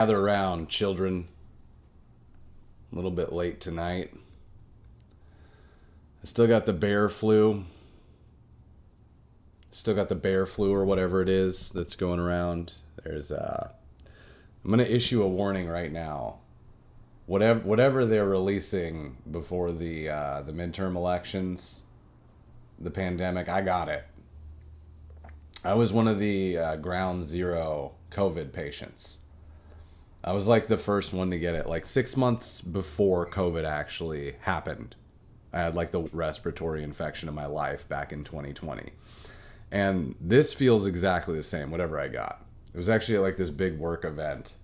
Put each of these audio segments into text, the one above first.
Gather around, children. A little bit late tonight. I still got the bear flu. Still got the bear flu or whatever it is that's going around. There's I'm gonna issue a warning right now. Whatever they're releasing before the midterm elections, the pandemic, I got it. I was one of the ground zero COVID patients. I was like the first one to get it, like 6 months before COVID actually happened. I had like the respiratory infection of my life back in 2020. And this feels exactly the same, whatever I got. It was actually like this big work event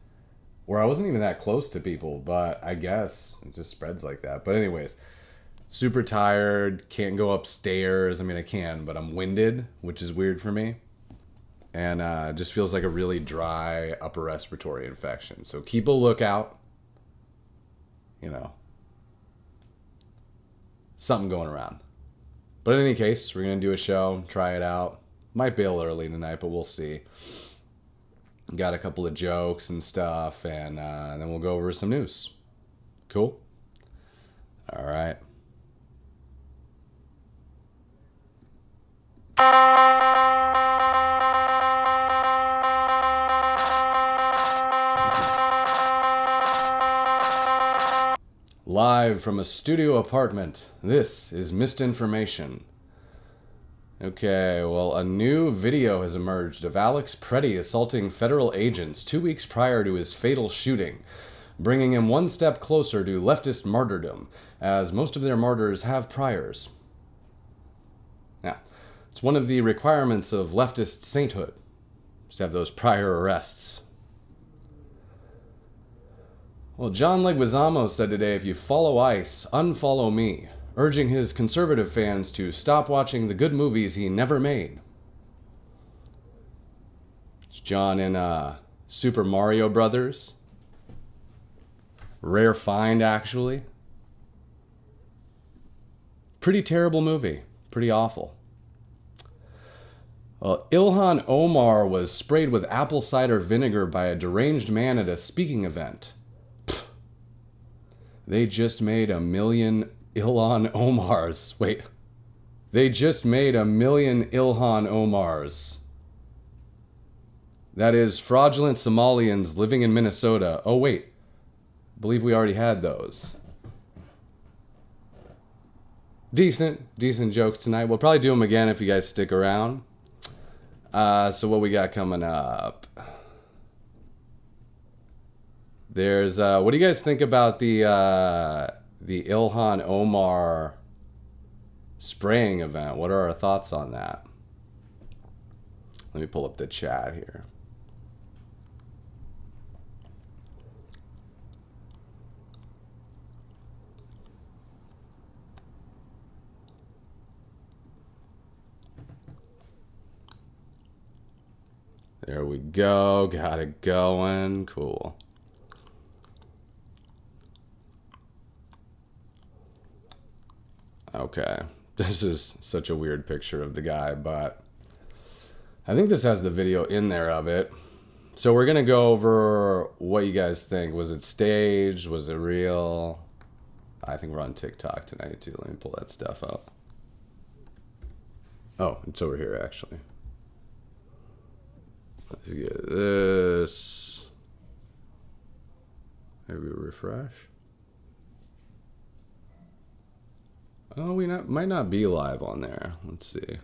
where I wasn't even that close to people, but I guess it just spreads like that. But anyways, super tired, can't go upstairs. I mean, I can, but I'm winded, which is weird for me. And it just feels like a really dry upper respiratory infection. So keep a lookout. You know, something going around. But in any case, we're going to do a show, try it out. Might bail early tonight, but we'll see. Got a couple of jokes and stuff, and then we'll go over some news. Cool? All right. Live from a studio apartment, this is Misinformation. Okay, well, a new video has emerged of Alex Pretti assaulting federal agents 2 weeks prior to his fatal shooting, bringing him one step closer to leftist martyrdom, as most of their martyrs have priors. Now, it's one of the requirements of leftist sainthood, to have those prior arrests. Well, Jon Leguizamo said today, if you follow ICE, unfollow me, urging his conservative fans to stop watching the good movies he never made. It's John in Super Mario Brothers. Rare find, actually. Pretty terrible movie. Pretty awful. Ilhan Omar was sprayed with apple cider vinegar by a deranged man at a speaking event. They just made 1 million Ilhan Omars. Wait. They just made 1 million Ilhan Omars. That is fraudulent Somalians living in Minnesota. Oh, wait. I believe we already had those. Decent jokes tonight. We'll probably do them again if you guys stick around. So what we got coming up? There's, what do you guys think about the Ilhan Omar spraying event? What are our thoughts on that? Let me pull up the chat here. There we go. Got it going. Cool. Okay, this is such a weird picture of the guy, but I think this has the video in there of it. So we're going to go over what you guys think. Was it staged? Was it real? I think we're on TikTok tonight, too. Let me pull that stuff up. Oh, it's over here, actually. Let's get this. Maybe refresh. Oh, we might not be live on there. Let's see.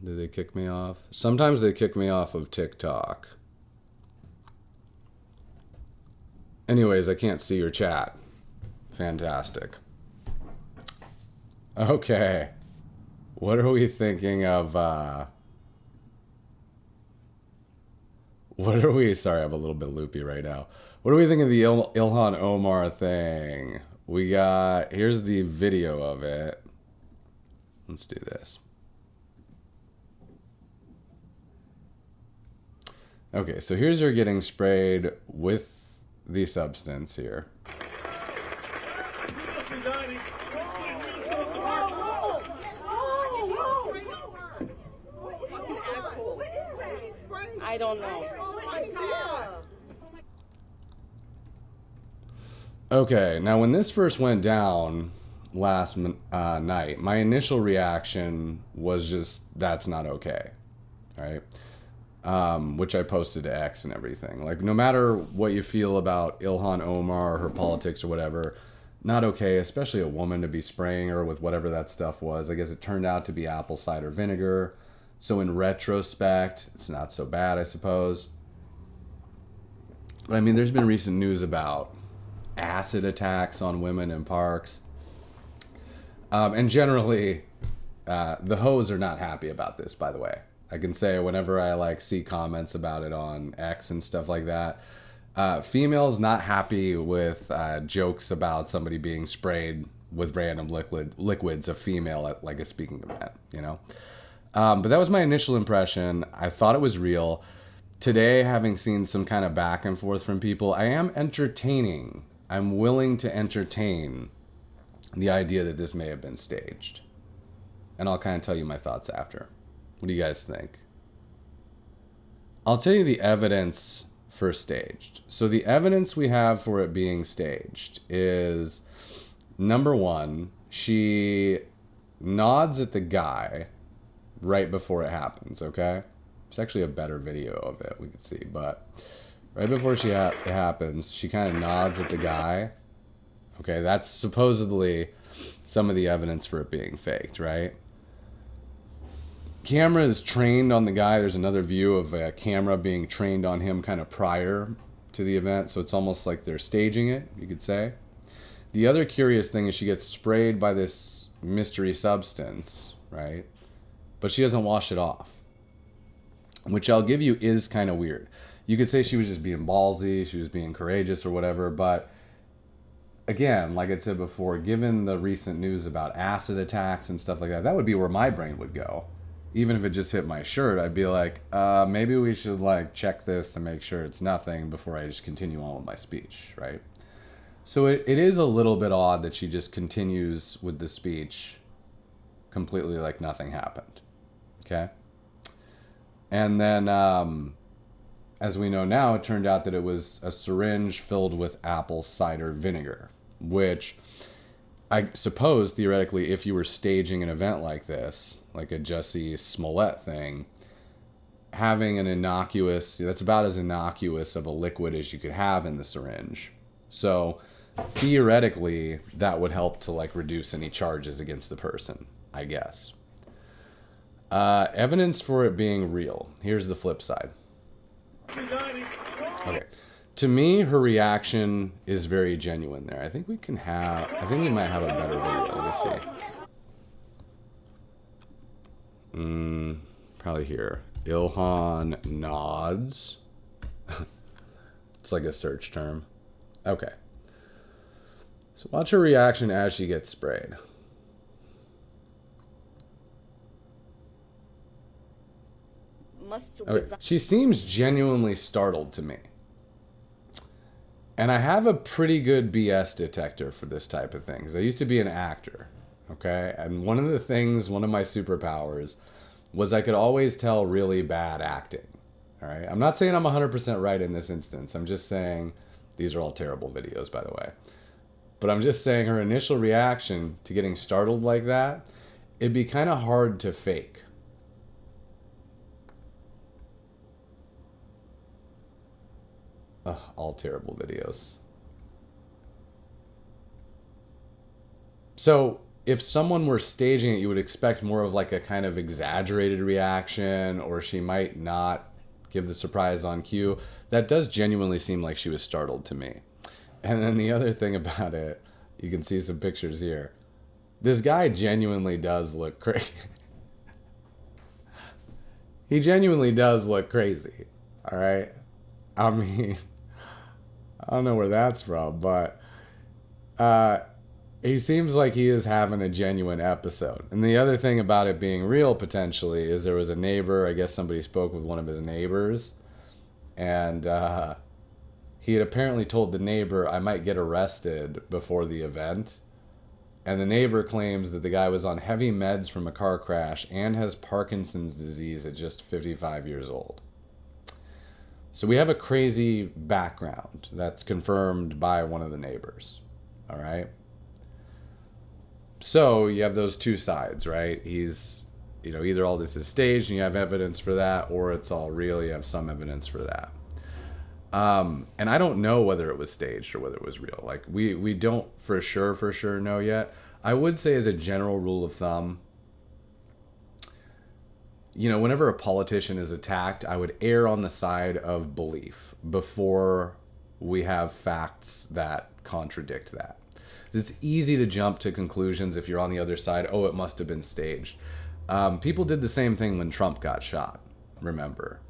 Did they kick me off? Sometimes they kick me off of TikTok. Anyways, I can't see your chat. Fantastic. Okay. What are we thinking of, sorry, I'm a little bit loopy right now. What do we think of the Ilhan Omar thing? We got, here's the video of it. Let's do this. Okay, so here's her getting sprayed with the substance here. I don't know. Okay, now when this first went down last night, my initial reaction was just, that's not okay, right? Which I posted to X and everything. Like, no matter what you feel about Ilhan Omar or her politics or whatever, not okay, especially a woman to be spraying her with whatever that stuff was. I guess it turned out to be apple cider vinegar. So in retrospect, it's not so bad, I suppose. But I mean, there's been recent news about acid attacks on women in parks. And generally, the hoes are not happy about this, by the way. I can say whenever I like see comments about it on X and stuff like that, females not happy with jokes about somebody being sprayed with random liquids, a female at like a speaking event, you know? But that was my initial impression. I thought it was real. Today, having seen some kind of back and forth from people, I am entertaining. I'm willing to entertain the idea that this may have been staged. And I'll kind of tell you my thoughts after. What do you guys think? I'll tell you the evidence for staged. So the evidence we have for it being staged is, number one, she nods at the guy right before it happens, okay? It's actually a better video of it, we can see, but right before it happens, she kind of nods at the guy. Okay, that's supposedly some of the evidence for it being faked, right? Camera is trained on the guy. There's another view of a camera being trained on him kind of prior to the event, so it's almost like they're staging it, you could say. The other curious thing is she gets sprayed by this mystery substance, right? But she doesn't wash it off, which I'll give you is kind of weird. You could say she was just being ballsy, she was being courageous or whatever, but again, like I said before, given the recent news about acid attacks and stuff like that, that would be where my brain would go. Even if it just hit my shirt, I'd be like, maybe we should like check this and make sure it's nothing before I just continue on with my speech, right? So it is a little bit odd that she just continues with the speech completely like nothing happened, okay? And then, as we know now, it turned out that it was a syringe filled with apple cider vinegar, which I suppose, theoretically, if you were staging an event like this, like a Jussie Smollett thing, having an innocuous, that's about as innocuous of a liquid as you could have in the syringe. So, theoretically, that would help to like reduce any charges against the person, I guess. Evidence for it being real. Here's the flip side. Okay. To me, her reaction is very genuine there. I think we might have a better video. Let me see. Probably here. Ilhan nods. It's like a search term. Okay. So watch her reaction as she gets sprayed. Okay. She seems genuinely startled to me. And I have a pretty good BS detector for this type of thing, because I used to be an actor, okay? And one of my superpowers was I could always tell really bad acting, all right? I'm not saying I'm 100% right in this instance. I'm just saying, these are all terrible videos, by the way. But I'm just saying her initial reaction to getting startled like that, it'd be kind of hard to fake. Ugh, all terrible videos. So if someone were staging it, you would expect more of like a kind of exaggerated reaction, or she might not give the surprise on cue. That does genuinely seem like she was startled to me. And then the other thing about it, you can see some pictures here. This guy genuinely does look crazy. He genuinely does look crazy. All right? I mean, I don't know where that's from, but he seems like he is having a genuine episode. And the other thing about it being real, potentially, is there was a neighbor, I guess somebody spoke with one of his neighbors, and he had apparently told the neighbor, I might get arrested before the event. And the neighbor claims that the guy was on heavy meds from a car crash and has Parkinson's disease at just 55 years old. So we have a crazy background that's confirmed by one of the neighbors. All right. So you have those two sides, right? He's, either all this is staged and you have evidence for that, or it's all real. You have some evidence for that. And I don't know whether it was staged or whether it was real. Like we don't for sure know yet. I would say as a general rule of thumb, whenever a politician is attacked, I would err on the side of belief before we have facts that contradict that. It's easy to jump to conclusions if you're on the other side. Oh, it must have been staged. People did the same thing when Trump got shot. Remember,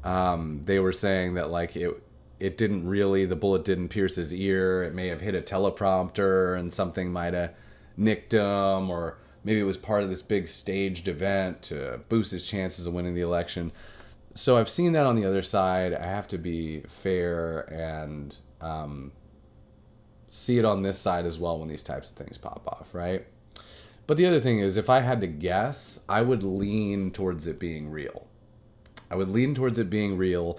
they were saying that like it didn't really, the bullet didn't pierce his ear. It may have hit a teleprompter and something might have nicked him, or maybe it was part of this big staged event to boost his chances of winning the election. So I've seen that on the other side. I have to be fair and see it on this side as well when these types of things pop off, right? But the other thing is, if I had to guess, I would lean towards it being real. I would lean towards it being real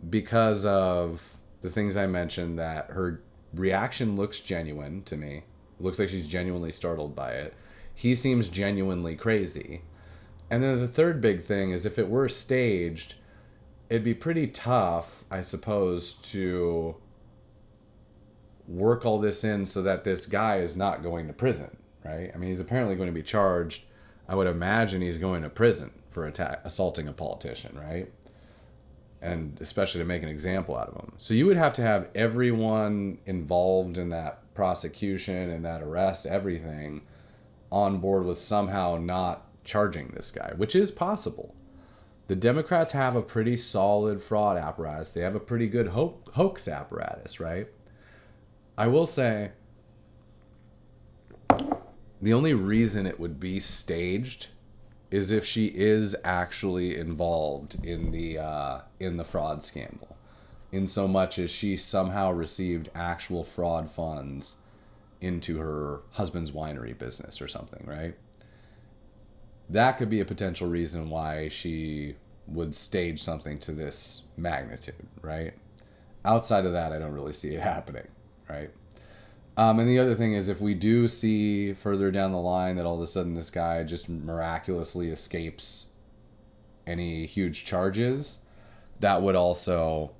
because of the things I mentioned, that her reaction looks genuine to me. It looks like she's genuinely startled by it. He seems genuinely crazy. And then the third big thing is, if it were staged, it'd be pretty tough, I suppose, to work all this in so that this guy is not going to prison, right? I mean, he's apparently going to be charged. I would imagine he's going to prison for assaulting a politician, right? And especially to make an example out of him. So you would have to have everyone involved in that prosecution and that arrest, everything, on board with somehow not charging this guy, which is possible. The Democrats have a pretty solid fraud apparatus. They have a pretty good hoax apparatus, right? I will say, the only reason it would be staged is if she is actually involved in the fraud scandal, in so much as she somehow received actual fraud funds into her husband's winery business or something, right? That could be a potential reason why she would stage something to this magnitude, right? Outside of that, I don't really see it happening, right? And the other thing is, if we do see further down the line that all of a sudden this guy just miraculously escapes any huge charges, that would also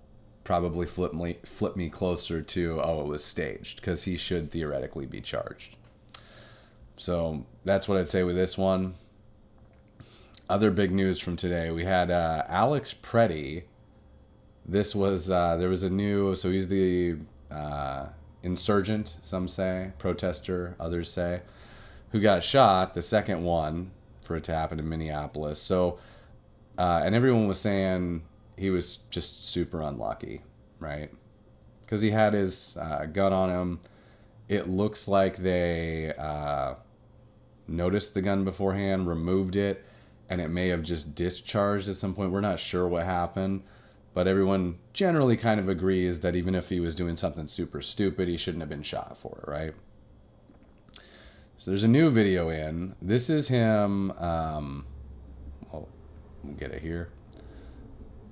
probably flip me closer to, oh, it was staged, because he should theoretically be charged. So that's what I'd say with this one. Other big news from today, we had Alex Pretti. This was, there was a new, so he's the insurgent, some say, protester, others say, who got shot, the second one for it to happen in Minneapolis. So, and everyone was saying he was just super unlucky, right? Because he had his gun on him. It looks like they noticed the gun beforehand, removed it, and it may have just discharged at some point. We're not sure what happened, but everyone generally kind of agrees that even if he was doing something super stupid, he shouldn't have been shot for it, right? So there's a new video in. This is him. We'll get it here.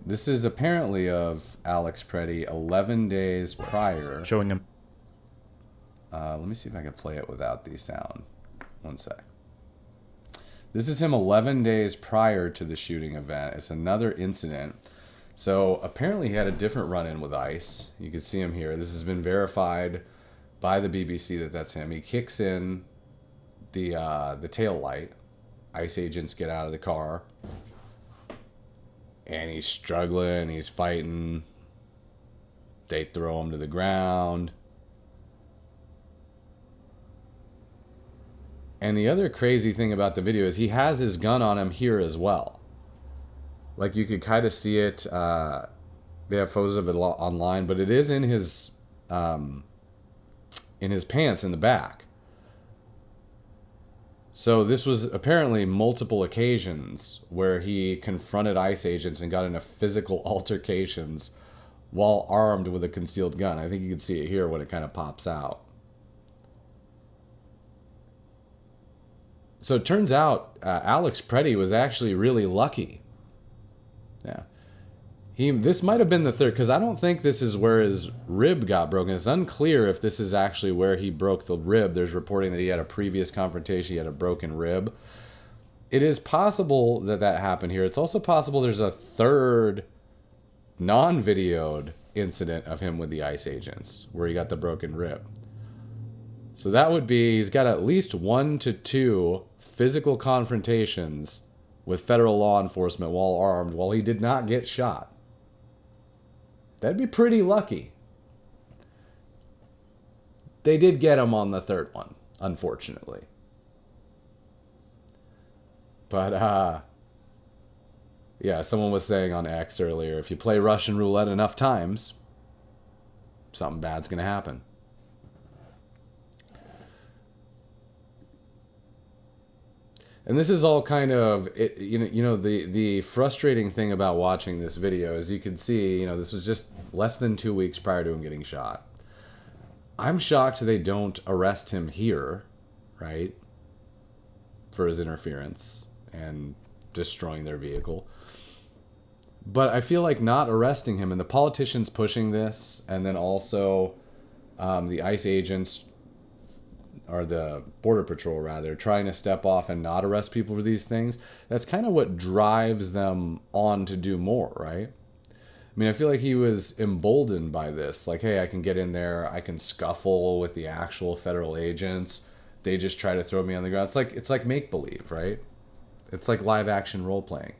This is apparently of Alex Pretti 11 days prior. Showing him. Let me see if I can play it without the sound. One sec. This is him 11 days prior to the shooting event. It's another incident. So apparently he had a different run-in with ICE. You can see him here. This has been verified by the BBC that that's him. He kicks in the tail light. ICE agents get out of the car. And he's struggling. He's fighting. They throw him to the ground. And the other crazy thing about the video is he has his gun on him here as well. Like, you could kind of see it. They have photos of it online, but it is in his pants in the back. So this was apparently multiple occasions where he confronted ICE agents and got into physical altercations while armed with a concealed gun. I think you can see it here when it kind of pops out. So it turns out Alex Pretti was actually really lucky. Yeah. This might have been the third, because I don't think this is where his rib got broken. It's unclear if this is actually where he broke the rib. There's reporting that he had a previous confrontation, he had a broken rib. It is possible that that happened here. It's also possible there's a third non-videoed incident of him with the ICE agents where he got the broken rib. So that would be, he's got at least 1 to 2 physical confrontations with federal law enforcement while armed, while he did not get shot. That'd be pretty lucky. They did get him on the third one, unfortunately. But, yeah, someone was saying on X earlier, if you play Russian roulette enough times, something bad's going to happen. And this is all kind of, the frustrating thing about watching this video is you can see, this was just less than 2 weeks prior to him getting shot. I'm shocked they don't arrest him here, right, for his interference and destroying their vehicle. But I feel like not arresting him, and the politicians pushing this, and then also the ICE agents, or the Border Patrol rather, trying to step off and not arrest people for these things, that's kind of what drives them on to do more, right? I mean, I feel like he was emboldened by this. Like, hey, I can get in there, I can scuffle with the actual federal agents. They just try to throw me on the ground. It's like make-believe, right? It's like live-action role-playing.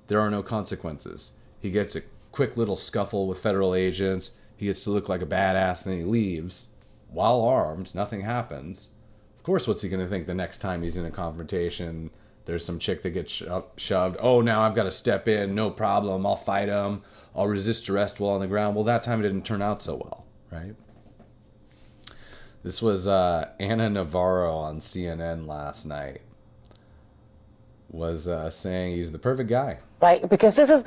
There are no consequences. He gets a quick little scuffle with federal agents. He gets to look like a badass, and then he leaves. While armed, nothing happens. Of course, what's he going to think the next time he's in a confrontation? There's some chick that gets shoved. Oh, now I've got to step in. No problem. I'll fight him. I'll resist arrest while on the ground. Well, that time it didn't turn out so well, right? This was Anna Navarro on CNN last night. Was saying he's the perfect guy. Right, because this is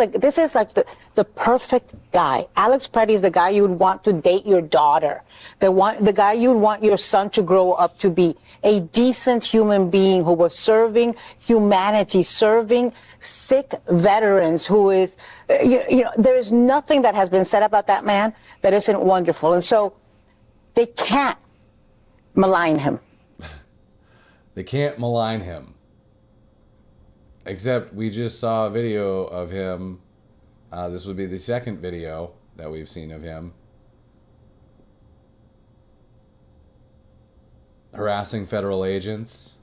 like the perfect guy. Alex Pretti is the guy you would want to date your daughter. The guy you would want your son to grow up to be. A decent human being who was serving humanity, serving sick veterans, who is, there is nothing that has been said about that man that isn't wonderful. And so they can't malign him. They can't malign him. Except we just saw a video of him. This would be the second video that we've seen of him harassing federal agents.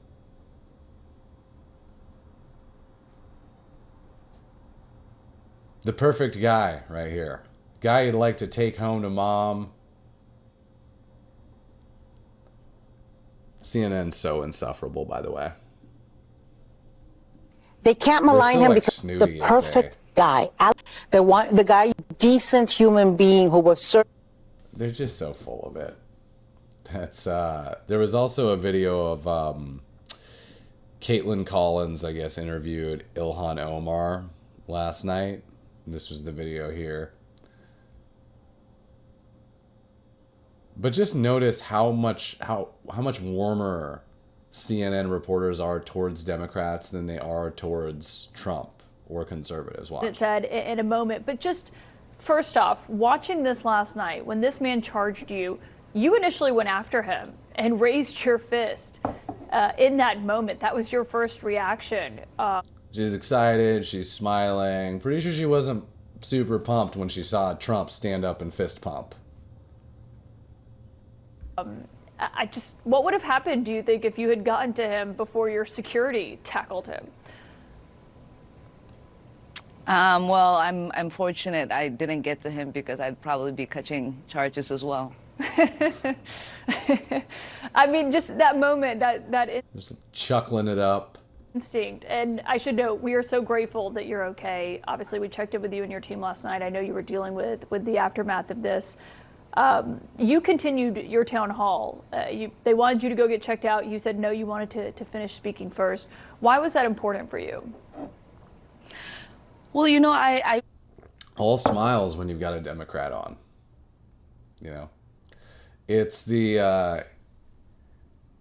The perfect guy right here. Guy you'd like to take home to mom. CNN's so insufferable, by the way. They can't malign him because the perfect guy, the guy, decent human being who was. They're just so full of it. That's there was also a video of Kaitlyn Collins, I guess, interviewed Ilhan Omar last night. This was the video here. But just notice how much warmer CNN reporters are towards Democrats than they are towards Trump or conservatives. Watch. It said in a moment, but just first off, watching this last night, when this man charged you, you initially went after him and raised your fist in that moment. That was your first reaction. She's excited. She's smiling. Pretty sure she wasn't super pumped when she saw Trump stand up and fist pump. What would have happened, do you think, if you had gotten to him before your security tackled him? Well, I'm fortunate I didn't get to him because I'd probably be catching charges as well. I mean, just that moment, that just chuckling it up. Instinct. And I should note, we are so grateful that you're okay. Obviously, we checked in with you and your team last night. I know you were dealing with the aftermath of this. You continued your town hall. They wanted you to go get checked out. You said no, you wanted to finish speaking first. Why was that important for you? Well, I all smiles when you've got a Democrat on. It's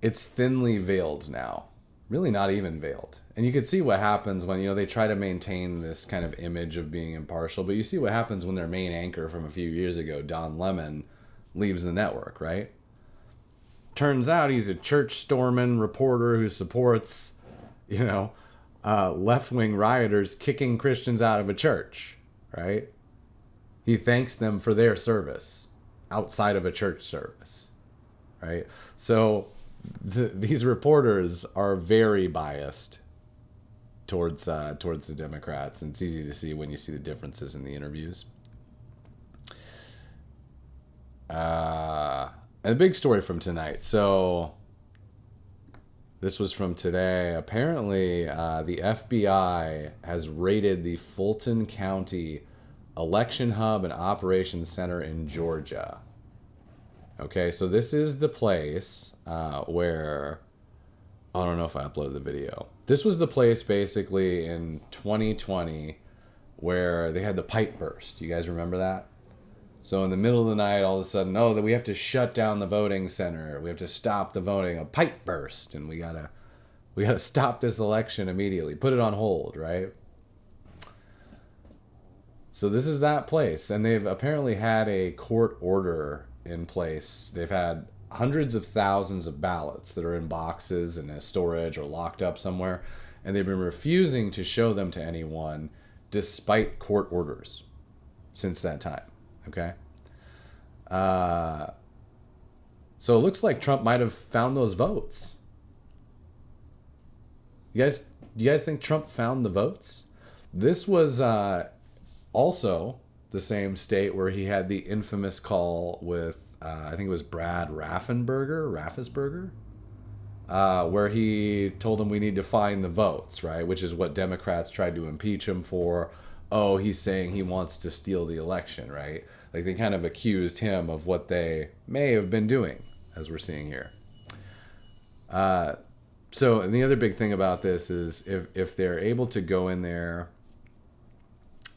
it's thinly veiled now. really not even veiled. And you could see what happens when, they try to maintain this kind of image of being impartial, but you see what happens when their main anchor from a few years ago, Don Lemon, leaves the network, right? Turns out he's a church storming reporter who supports, left-wing rioters kicking Christians out of a church, right? He thanks them for their service outside of a church service, right? So these reporters are very biased towards the Democrats, and it's easy to see when you see the differences in the interviews. And a big story from tonight. So this was from today. Apparently, the FBI has raided the Fulton County Election Hub and Operations Center in Georgia. Okay, so this is the place where, I don't know if I uploaded the video. This was the place basically in 2020 where they had the pipe burst. You guys remember that? So in the middle of the night, all of a sudden, that we have to shut down the voting center. We have to stop the voting. A pipe burst, and we gotta stop this election immediately. Put it on hold, right? So this is that place, and they've apparently had a court order in place. They've had hundreds of thousands of ballots that are in boxes and in storage or locked up somewhere, and they've been refusing to show them to anyone despite court orders since that time. Okay. So it looks like Trump might have found those votes. Do you guys think Trump found the votes? This was also the same state where he had the infamous call with, I think it was Brad Raffensperger, where he told him we need to find the votes, right? Which is what Democrats tried to impeach him for. Oh, he's saying he wants to steal the election, right? Like they kind of accused him of what they may have been doing, as we're seeing here. So, and the other big thing about this is if they're able to go in there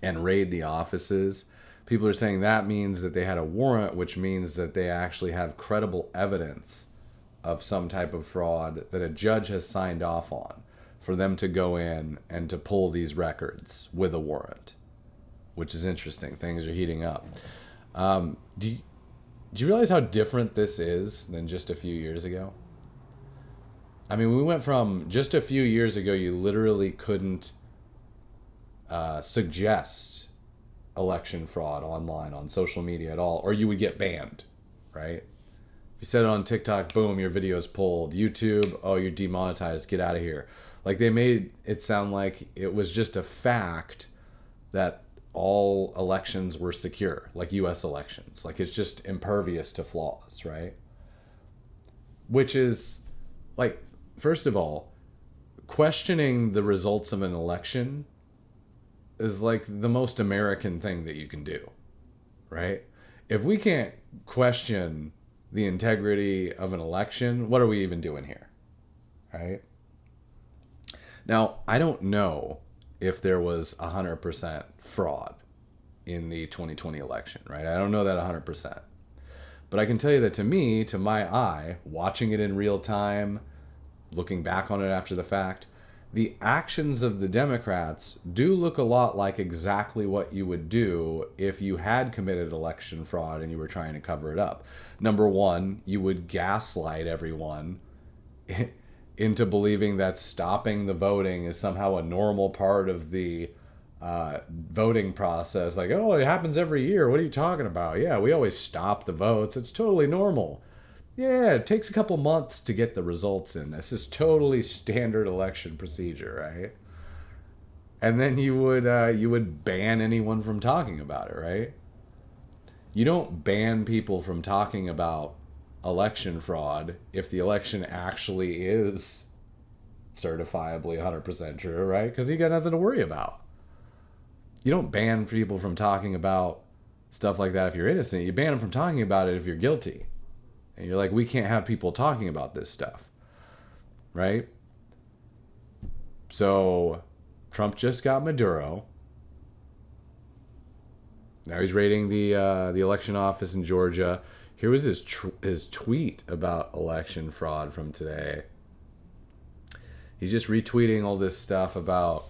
and raid the offices, people are saying that means that they had a warrant, which means that they actually have credible evidence of some type of fraud that a judge has signed off on for them to go in and to pull these records with a warrant, which is interesting. Things are heating up. Do you realize how different this is than just a few years ago? I mean, we went from just a few years ago, you literally couldn't suggest election fraud online on social media at all, or you would get banned, right? If you said it on TikTok, boom, your video's pulled. YouTube, oh, you're demonetized, get out of here. Like they made it sound like it was just a fact that all elections were secure, like US elections. Like it's just impervious to flaws, right? Which is, like, first of all, questioning the results of an election is like the most American thing that you can do, right? If we can't question the integrity of an election, what are we even doing here, right? Now, I don't know if there was 100% fraud in the 2020 election, right? I don't know that 100%. But I can tell you that to me, to my eye, watching it in real time, looking back on it after the fact, the actions of the Democrats do look a lot like exactly what you would do if you had committed election fraud and you were trying to cover it up. Number one, you would gaslight everyone into believing that stopping the voting is somehow a normal part of the voting process. Like, oh, it happens every year. What are you talking about? Yeah, we always stop the votes. It's totally normal. Yeah, it takes a couple months to get the results in. This is totally standard election procedure, right? And then you would ban anyone from talking about it, right? You don't ban people from talking about election fraud if the election actually is certifiably 100% true, right? Because you got nothing to worry about. You don't ban people from talking about stuff like that if you're innocent. You ban them from talking about it if you're guilty. And you're like, we can't have people talking about this stuff, right? So Trump just got Maduro. Now he's raiding the election office in Georgia. Here was his tweet about election fraud from today. He's just retweeting all this stuff about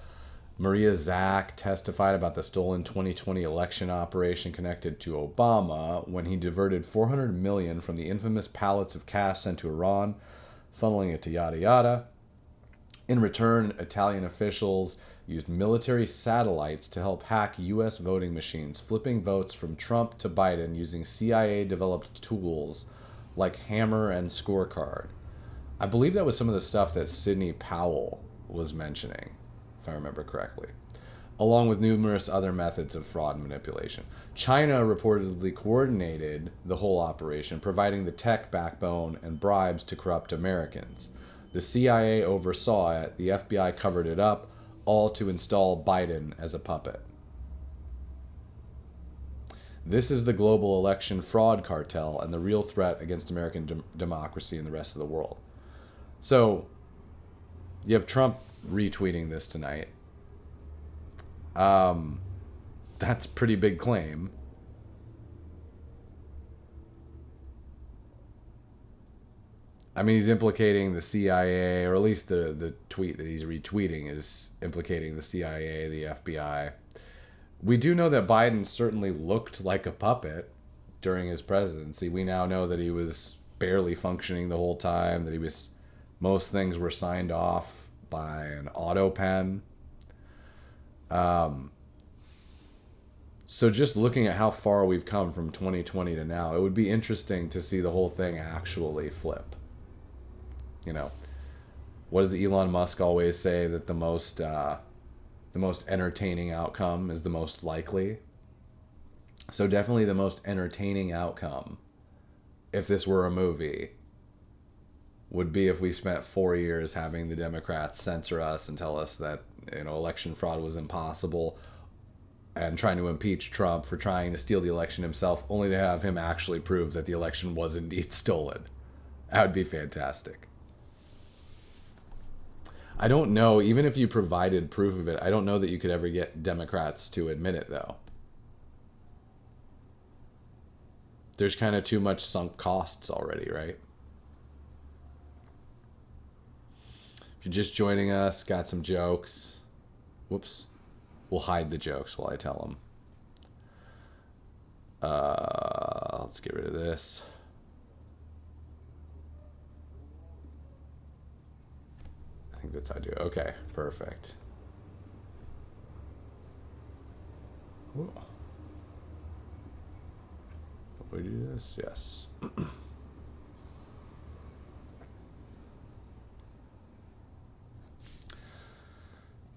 Maria Zack testified about the stolen 2020 election operation connected to Obama when he diverted $400 million from the infamous pallets of cash sent to Iran, funneling it to yada yada. In return, Italian officials used military satellites to help hack U.S. voting machines, flipping votes from Trump to Biden using CIA-developed tools like Hammer and Scorecard. I believe that was some of the stuff that Sidney Powell was mentioning, if I remember correctly, along with numerous other methods of fraud and manipulation. China reportedly coordinated the whole operation, providing the tech backbone and bribes to corrupt Americans. The CIA oversaw it, the FBI covered it up, all to install Biden as a puppet. This is the global election fraud cartel and the real threat against American democracy and the rest of the world. So, you have Trump retweeting this tonight. That's a pretty big claim. I mean, he's implicating the CIA, or at least the tweet that he's retweeting is implicating the CIA, the FBI. We do know that Biden certainly looked like a puppet during his presidency. We now know that he was barely functioning the whole time, that most things were signed off by an auto pen. So just looking at how far we've come from 2020 to now, it would be interesting to see the whole thing actually flip. You know, what does Elon Musk always say, that the most entertaining outcome is the most likely? So definitely the most entertaining outcome, if this were a movie, would be if we spent 4 years having the Democrats censor us and tell us that, you know, election fraud was impossible, and trying to impeach Trump for trying to steal the election himself, only to have him actually prove that the election was indeed stolen. That would be fantastic. I don't know, even if you provided proof of it, I don't know that you could ever get Democrats to admit it, though. There's kind of too much sunk costs already, right? If you're just joining us, got some jokes. Whoops. We'll hide the jokes while I tell them. Let's get rid of this. I think that's how I do it. Okay, perfect. Ooh. Will we do this? Yes.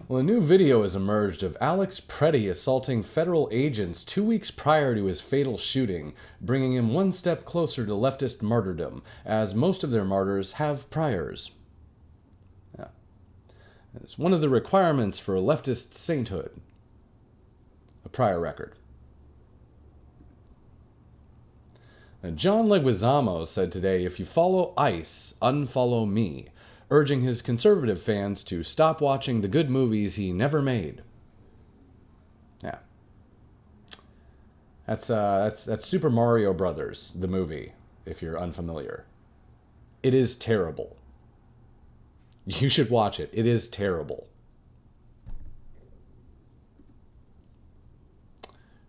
Well, a new video has emerged of Alex Pretti assaulting federal agents 2 weeks prior to his fatal shooting, bringing him one step closer to leftist martyrdom, as most of their martyrs have priors. Yeah. It's one of the requirements for leftist sainthood. A prior record. And Jon Leguizamo said today, "If you follow ICE, unfollow me," urging his conservative fans to stop watching the good movies he never made. Yeah. That's Super Mario Brothers, the movie, if you're unfamiliar. It is terrible. You should watch it. It is terrible.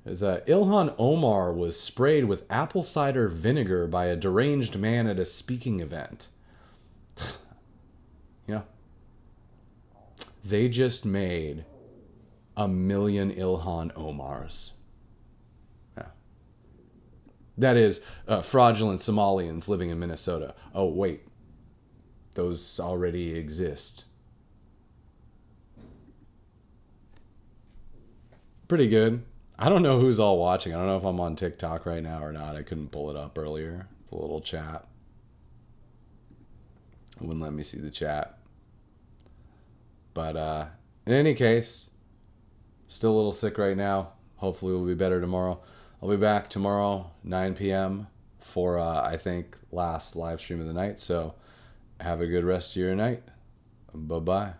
Ilhan Omar was sprayed with apple cider vinegar by a deranged man at a speaking event. Yeah. They just made 1 million Ilhan Omars. Yeah. That is fraudulent Somalians living in Minnesota. Oh, wait. Those already exist. Pretty good. I don't know who's all watching. I don't know if I'm on TikTok right now or not. I couldn't pull it up earlier. The little chat. It wouldn't let me see the chat. But in any case, still a little sick right now. Hopefully we'll be better tomorrow. I'll be back tomorrow, 9 p.m. for, I think, last live stream of the night. So have a good rest of your night. Bye-bye.